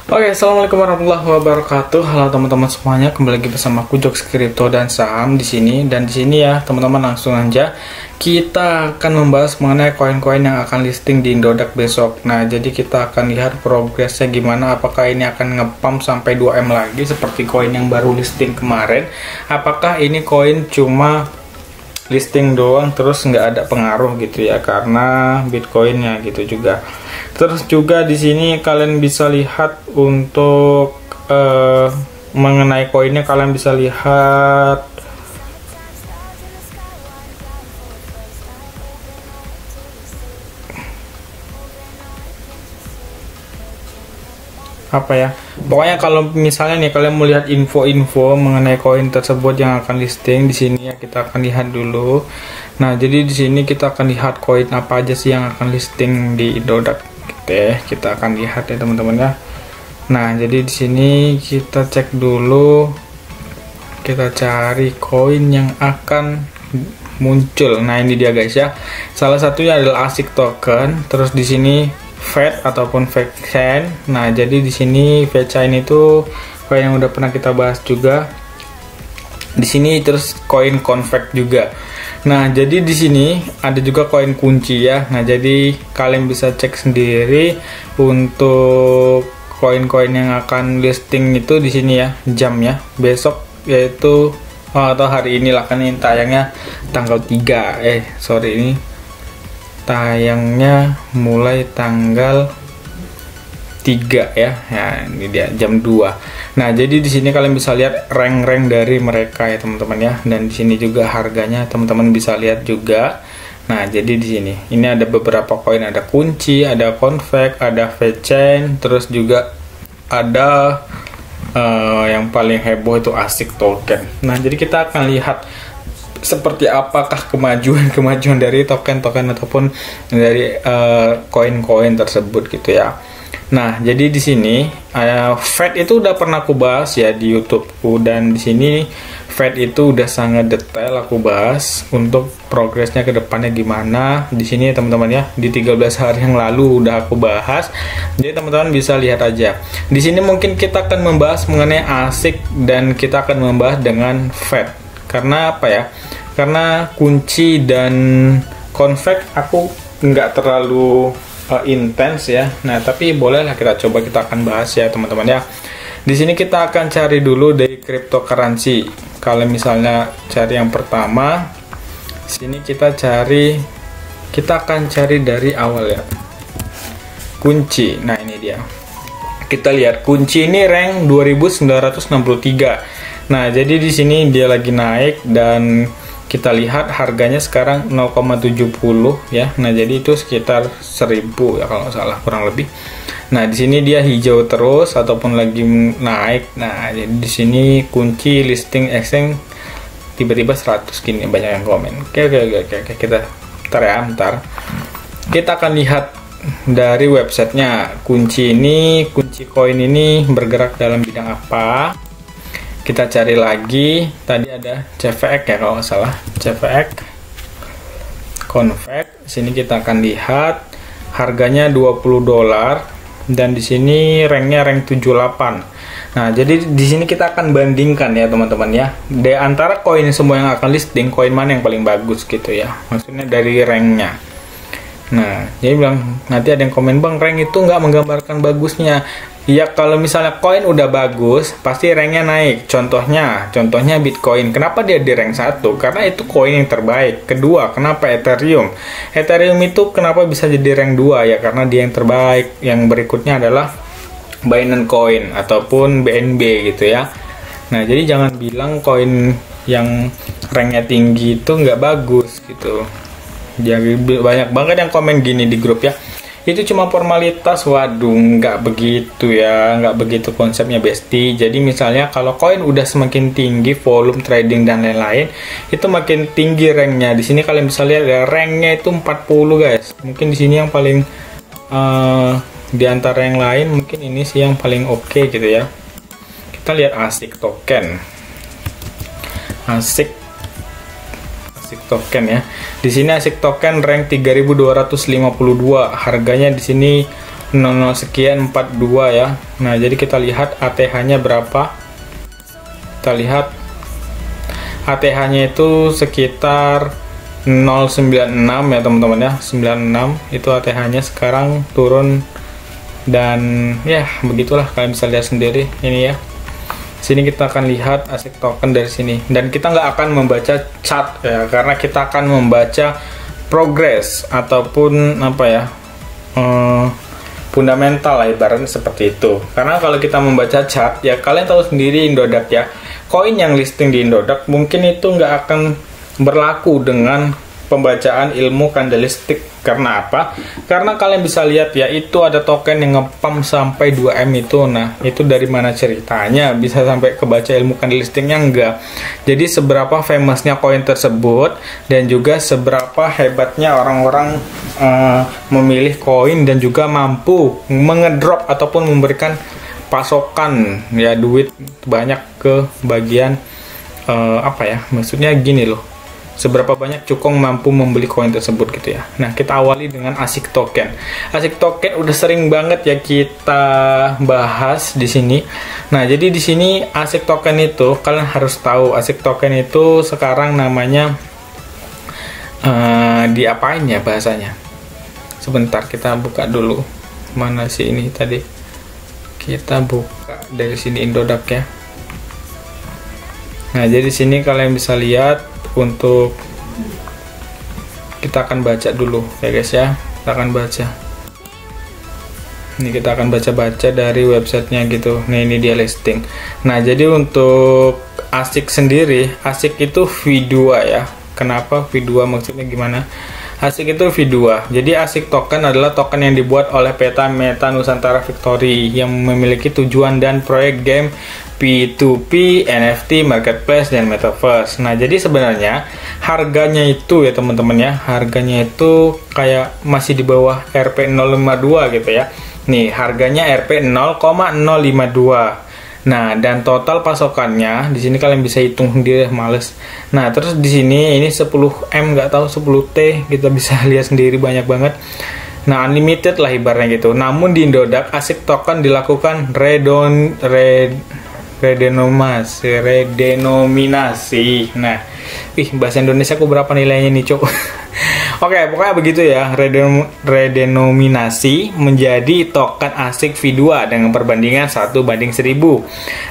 Oke, assalamualaikum warahmatullahi wabarakatuh. Halo teman-teman semuanya, kembali lagi bersama aku Jok Kripto dan Saham di sini. Dan di sini ya teman-teman, langsung aja kita akan membahas mengenai koin-koin yang akan listing di Indodax besok. Nah, jadi kita akan lihat progresnya gimana. Apakah ini akan nge-pump sampai 2M lagi seperti koin yang baru listing kemarin? Apakah ini koin cuma listing doang terus nggak ada pengaruh gitu ya karena Bitcoinnya gitu juga. Terus juga di sini kalian bisa lihat untuk mengenai koinnya, kalian bisa lihat apa ya, pokoknya kalau misalnya nih kalian mau lihat info-info mengenai koin tersebut yang akan listing di sini ya, kita akan lihat dulu. Nah, jadi di sini kita akan lihat koin apa aja sih yang akan listing di Indodax gitu ya. Kita akan lihat ya teman-teman ya. Nah, jadi di sini kita cek dulu, kita cari koin yang akan muncul. Nah, ini dia guys ya. Salah satunya adalah ASIC token. Terus di sini Fed ataupun VeChain. Nah, jadi di sini VeChain itu koin yang udah pernah kita bahas juga. Di sini terus koin Convex juga. Nah, jadi di sini ada juga koin kunci ya. Nah, jadi kalian bisa cek sendiri untuk koin-koin yang akan listing itu di sini ya, jamnya besok, yaitu atau hari ini lah, kan ini tayangnya tanggal 3. Ini tayangnya mulai tanggal 3 ya. Ya, ini dia jam 2. Nah, jadi di sini kalian bisa lihat rank-rank dari mereka ya teman-teman ya. Dan di sini juga harganya teman-teman bisa lihat juga. Nah, jadi di sini ini ada beberapa koin, ada kunci, ada Convex, ada VeChain, terus juga ada yang paling heboh itu ASIC token. Nah, jadi kita akan lihat seperti apakah kemajuan dari token-token ataupun dari koin-koin tersebut gitu ya. Nah, jadi di sini Fed itu udah pernah aku bahas ya di YouTubeku, dan di sini Fed itu udah sangat detail aku bahas untuk progresnya ke depannya gimana. Di sini teman-teman ya, di 13 hari yang lalu udah aku bahas. Jadi teman-teman bisa lihat aja. Di sini mungkin kita akan membahas mengenai ASIC dan kita akan membahas dengan Fed. Karena apa ya? Karena kunci dan Convex aku nggak terlalu intens ya. Nah, tapi bolehlah kita akan bahas ya teman-teman ya. Di sini kita akan cari dulu dari cryptocurrency. Kalau misalnya cari yang pertama, sini kita akan cari dari awal ya. Kunci. Nah, ini dia. Kita lihat kunci ini rank 2963. Nah, jadi di sini dia lagi naik dan kita lihat harganya sekarang 0,70 ya. Nah, jadi itu sekitar 1000 ya kalau nggak salah, kurang lebih. Nah, di sini dia hijau terus ataupun lagi naik. Nah, jadi di sini kunci listing exchange tiba-tiba 100 gini, banyak yang komen. Oke, kita bentar. Kita akan lihat dari websitenya kunci koin ini bergerak dalam bidang apa. Kita cari lagi, tadi ada CVX ya kalau nggak salah, CVX, Convex. Sini kita akan lihat harganya $20 dan di sini ranknya rank 78. Nah, jadi di sini kita akan bandingkan ya teman-teman ya. Di antara koin semua yang akan listing, koin mana yang paling bagus gitu ya. Maksudnya dari ranknya. Nah, jadi bilang nanti ada yang komen, bang, rank itu nggak menggambarkan bagusnya. Ya, kalau misalnya koin udah bagus, pasti ranknya naik. Contohnya Bitcoin. Kenapa dia di rank 1? Karena itu koin yang terbaik. Kedua, kenapa Ethereum? Ethereum itu kenapa bisa jadi rank 2? Ya, karena dia yang terbaik. Yang berikutnya adalah Binance Coin ataupun BNB gitu ya. Nah, jadi jangan bilang koin yang ranknya tinggi itu nggak bagus gitu. Jadi banyak banget yang komen gini di grup ya. itu cuma formalitas. Waduh, nggak begitu ya, nggak begitu konsepnya Besti. Jadi misalnya kalau koin udah semakin tinggi volume trading dan lain-lain, itu makin tinggi ranknya. Di sini kalian bisa lihat ya, ranknya itu 40 guys. Mungkin di sini yang paling di antara yang lain mungkin ini sih yang paling oke gitu ya. Kita lihat ASIC token. ASIC token ya. Di sini ASIC token rank 3252. Harganya di sini 00 sekian 42 ya. Nah, jadi kita lihat ATH-nya berapa? Kita lihat ATH-nya itu sekitar 096 ya teman-teman ya. 96 itu ATH-nya sekarang turun, dan ya begitulah, kalian bisa lihat sendiri ini ya. Sini kita akan lihat ASIC token dari sini, dan kita nggak akan membaca chart ya, karena kita akan membaca progress ataupun apa ya, fundamental lah ibaratnya seperti itu. Karena kalau kita membaca chart ya, kalian tahu sendiri Indodax ya, koin yang listing di Indodax mungkin itu nggak akan berlaku dengan pembacaan ilmu candlestick. Karena apa? Karena kalian bisa lihat ya, itu ada token yang ngepump sampai 2M itu. Nah, itu dari mana ceritanya bisa sampai kebaca ilmu candlesticknya? Enggak. Jadi seberapa famousnya koin tersebut, dan juga seberapa hebatnya orang-orang memilih koin dan juga mampu mengedrop ataupun memberikan pasokan ya, duit banyak ke bagian apa ya, maksudnya gini loh, seberapa banyak cukong mampu membeli koin tersebut gitu ya. Nah, kita awali dengan ASIC token. ASIC token udah sering banget ya kita bahas di sini. Nah, jadi di sini ASIC token itu kalian harus tahu, ASIC token itu sekarang namanya diapain ya bahasanya? Sebentar, kita buka dulu. Mana sih ini tadi? Kita buka dari sini Indodax ya. Nah, jadi di sini kalian bisa lihat, untuk kita akan baca dulu ya guys ya. Kita akan baca ini, kita akan baca-baca dari websitenya gitu. Nah, ini dia listing. Nah, jadi untuk ASIC sendiri, ASIC itu V2 ya. Kenapa V2, maksudnya gimana? ASIC itu V2. Jadi ASIC token adalah token yang dibuat oleh PT Meta Nusantara Victory yang memiliki tujuan dan proyek game P2P, NFT, marketplace, dan metaverse. Nah, jadi sebenarnya harganya itu ya teman-teman ya, harganya itu kayak masih di bawah RP052 gitu ya. Nih, harganya RP0,052. Nah, dan total pasokannya di sini kalian bisa hitung sendiri, males. Nah, terus di sini ini 10M, nggak tahu 10T, kita bisa lihat sendiri banyak banget. Nah, unlimited lah ibaratnya gitu. Namun di Indodax ASIC token dilakukan redenominasi. Nah, bahasa Indonesia aku berapa nilainya nih, Cok? Oke, pokoknya begitu ya. Redenominasi menjadi token ASIC V2 dengan perbandingan 1:1000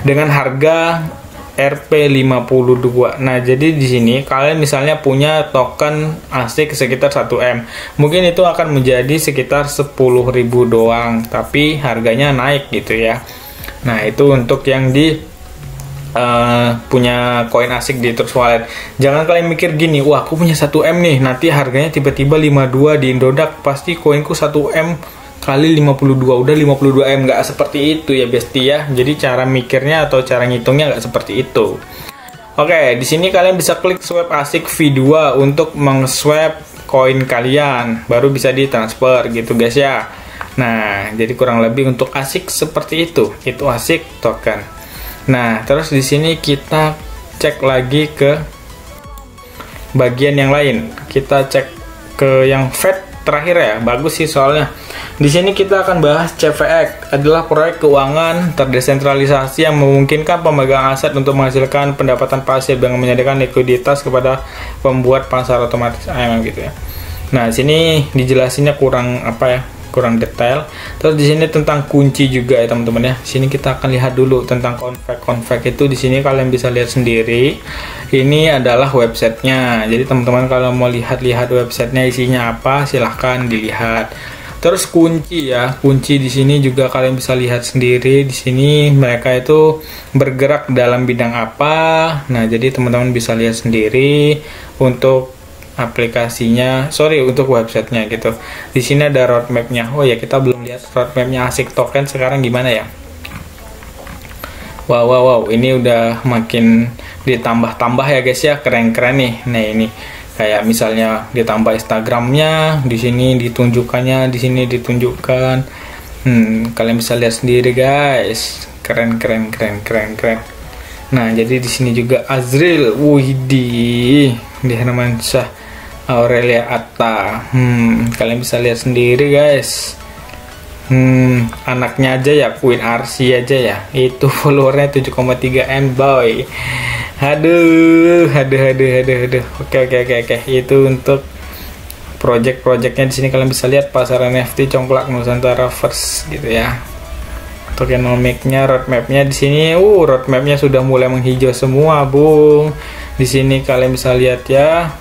dengan harga Rp52. Nah, jadi di sini kalian misalnya punya token ASIC sekitar 1M. Mungkin itu akan menjadi sekitar 10.000 doang, tapi harganya naik gitu ya. Nah, itu untuk yang di punya koin ASIC di Trust Wallet. Jangan kalian mikir gini, wah aku punya 1M nih, nanti harganya tiba-tiba 52 di Indodax, pasti koinku 1M kali 52 udah 52M. Nggak seperti itu ya Besti ya. Jadi cara mikirnya atau cara ngitungnya nggak seperti itu. Oke, di sini kalian bisa klik swap ASIC V2 untuk meng-swap koin kalian, baru bisa ditransfer gitu guys ya. Nah, jadi kurang lebih untuk ASIC seperti itu ASIC token. Nah, terus di sini kita cek lagi ke bagian yang lain. Kita cek ke yang Fed terakhir ya. Bagus sih soalnya. Di sini kita akan bahas CVX, adalah proyek keuangan terdesentralisasi yang memungkinkan pemegang aset untuk menghasilkan pendapatan pasif dengan menyediakan likuiditas kepada pembuat pasar otomatis AMM gitu ya. Nah, sini dijelasinnya kurang kurang detail. Terus di sini tentang kunci juga ya teman-teman ya. Sini kita akan lihat dulu tentang konfig itu. Di sini kalian bisa lihat sendiri. Ini adalah websitenya. Jadi teman-teman kalau mau lihat-lihat websitenya isinya apa, silahkan dilihat. Terus kunci ya, kunci di sini juga kalian bisa lihat sendiri. Di sini mereka itu bergerak dalam bidang apa. Nah, jadi teman-teman bisa lihat sendiri untuk aplikasinya, sorry untuk websitenya gitu. Di sini ada roadmapnya. Oh ya, kita belum lihat roadmapnya ASIC token sekarang gimana ya. Wow, ini udah makin ditambah-tambah ya guys ya, keren-keren nih. Nah ini kayak misalnya ditambah Instagramnya, di sini ditunjukkannya, di sini ditunjukkan. Kalian bisa lihat sendiri guys, keren. Nah jadi di sini juga Azril, widih, di Hermansyah Aurelia Atta. Kalian bisa lihat sendiri guys. Anaknya aja ya, Queen Arsi aja ya, itu followernya 7,3 M boy. Aduh. Oke. Itu untuk project-projectnya. Di sini kalian bisa lihat pasar NFT Congklak Nusantara First gitu ya. Tokenomics-nya, roadmap-nya di sini. Roadmap-nya sudah mulai menghijau semua, Bung. Di sini kalian bisa lihat ya.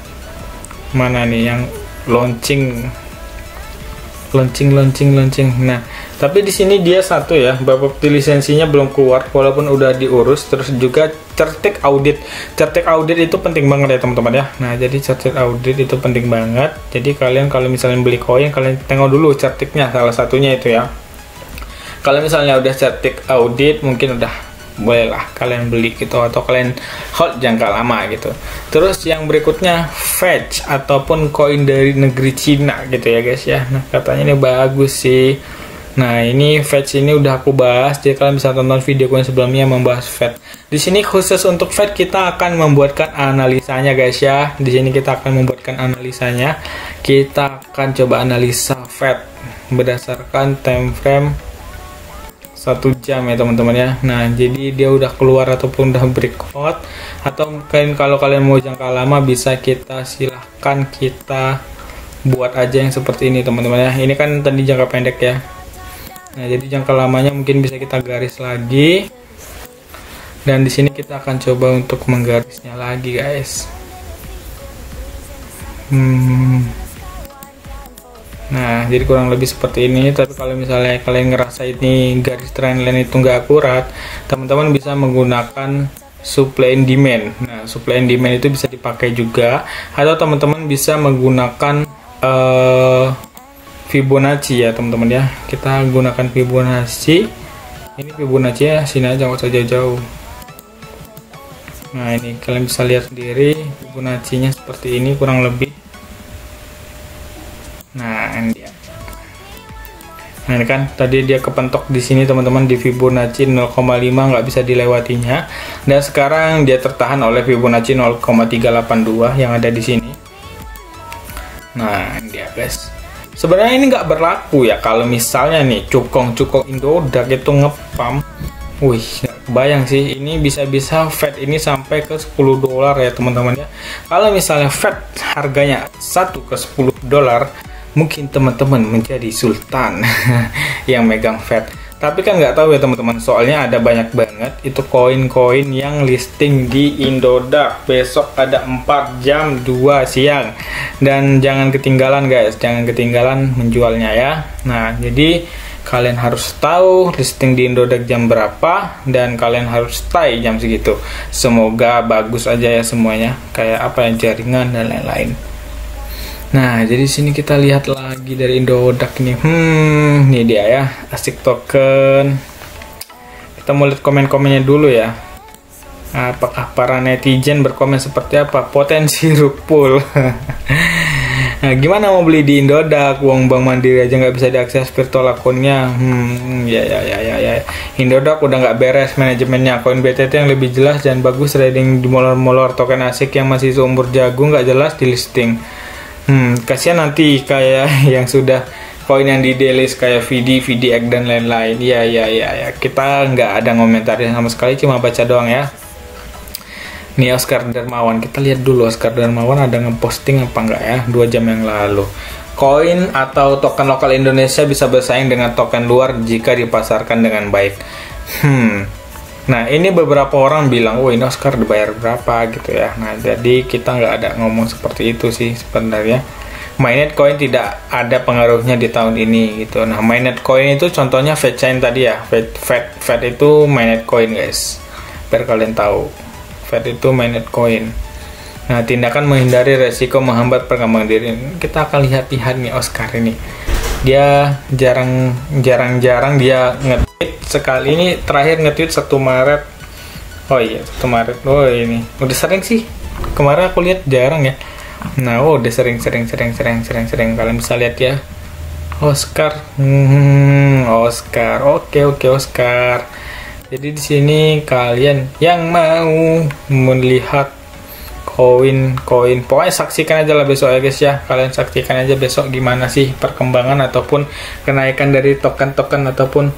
Mana nih yang launching. Nah, tapi di sini dia satu ya, bapakti lisensinya belum keluar walaupun udah diurus. Terus juga certik audit. Certik audit itu penting banget ya teman-teman ya. Nah, jadi certik audit itu penting banget. Jadi kalian kalau misalnya beli koin, kalian tengok dulu certiknya, salah satunya itu ya. Kalau misalnya udah certik audit, mungkin udah bolehlah kalian beli gitu, atau kalian hold jangka lama gitu. Terus yang berikutnya fetch ataupun koin dari negeri Cina gitu ya guys ya. Nah katanya ini bagus sih. Nah ini fetch ini udah aku bahas, jadi kalian bisa tonton video koin sebelumnya yang membahas fetch. Di sini khusus untuk fetch kita akan membuatkan analisanya guys ya. Di sini kita akan membuatkan analisanya. Kita akan coba analisa fetch berdasarkan time frame 1 jam ya teman-teman ya. Nah jadi dia udah keluar ataupun udah breakout, atau mungkin kalau kalian mau jangka lama bisa silahkan kita buat aja yang seperti ini teman-teman ya. Ini kan tadi jangka pendek ya. Nah jadi jangka lamanya mungkin bisa kita garis lagi, dan di sini kita akan coba untuk menggarisnya lagi guys. Nah jadi kurang lebih seperti ini. Tapi kalau misalnya kalian ngerasa ini garis trendline itu nggak akurat, teman-teman bisa menggunakan supply and demand. Nah supply and demand itu bisa dipakai juga, atau teman-teman bisa menggunakan Fibonacci ya teman-teman ya. Kita gunakan Fibonacci. Ini Fibonacci ya, sini aja nggak usah jauh-jauh. Nah ini kalian bisa lihat sendiri Fibonacci-nya seperti ini kurang lebih. Nah ini dia. Nah ini kan tadi dia kepentok di sini teman-teman di Fibonacci 0,5, nggak bisa dilewatinya, dan sekarang dia tertahan oleh Fibonacci 0,382 yang ada di sini. Nah ini dia guys. Sebenarnya ini nggak berlaku ya kalau misalnya nih cukong Indodax itu ngepam. Wih, nggak kebayang sih, ini bisa-bisa Fed ini sampai ke $10 ya teman-teman ya. Kalau misalnya Fed harganya 1 ke $10, mungkin teman-teman menjadi sultan yang megang Fed. Tapi kan nggak tahu ya teman-teman, soalnya ada banyak banget itu koin-koin yang listing di Indodax. Besok ada 4 jam 2 siang, dan jangan ketinggalan guys, jangan ketinggalan menjualnya ya. Nah jadi kalian harus tahu listing di Indodax jam berapa, dan kalian harus stay jam segitu. Semoga bagus aja ya semuanya, kayak apa yang jaringan dan lain-lain. Nah, jadi sini kita lihat lagi dari Indodax nih. Ini dia ya, ASIC token. Kita mau lihat komen-komennya dulu ya. Apakah para netizen berkomen seperti apa? Potensi rug pull. Nah, gimana mau beli di Indodax? Uang Bank Mandiri aja nggak bisa diakses virtual akunnya. Ya. Indodax udah nggak beres manajemennya. Koin BTT yang lebih jelas dan bagus trading di molor-molor. Token ASIC yang masih seumur jagung nggak jelas di listing. Kasihan nanti kayak yang sudah koin yang di delist kayak VDX dan lain-lain. Ya. Kita nggak ada komentarin sama sekali, cuma baca doang ya. Nih Oscar Darmawan, kita lihat dulu Oscar Darmawan ada ngeposting apa enggak ya 2 jam yang lalu. Koin atau token lokal Indonesia bisa bersaing dengan token luar jika dipasarkan dengan baik. Nah ini beberapa orang bilang, oh ini Oscar dibayar berapa gitu ya. Nah jadi kita nggak ada ngomong seperti itu sih sebenarnya. Mainnet Coin tidak ada pengaruhnya di tahun ini gitu. Nah Mainnet Coin itu contohnya Fedchain tadi ya. Fed itu Mainnet Coin guys, biar kalian tahu. Fed itu Mainnet Coin. Nah, tindakan menghindari resiko menghambat perkembangan diri. Kita akan lihat-lihat nih Oscar ini. Dia jarang-jarang dia nge-tweet. Sekali ini terakhir nge-tweet 1 Maret. Oh iya, 1 Maret. Oh ini. Udah sering sih. Kemarin aku lihat jarang ya. Nah, udah sering. Kalian bisa lihat ya. Oscar. Oscar. Oke, Oscar. Jadi di sini kalian yang mau melihat koin, pokoknya saksikan aja lah besok ya guys ya. Kalian saksikan aja besok gimana sih perkembangan ataupun kenaikan dari token-token ataupun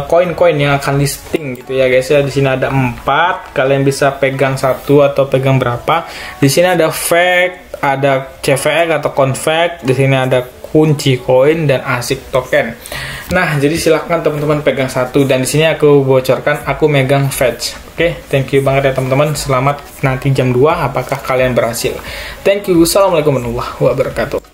koin-koin yang akan listing gitu ya guys ya. Di sini ada 4, kalian bisa pegang 1 atau pegang berapa. Di sini ada fake, ada CVX atau config. Di sini ada kunci koin dan ASIC token. Nah, jadi silahkan teman-teman pegang 1, dan di sini aku bocorkan aku megang fetch. Oke, thank you banget ya teman-teman. Selamat nanti jam 2 apakah kalian berhasil. Thank you. Assalamualaikum warahmatullahi wabarakatuh.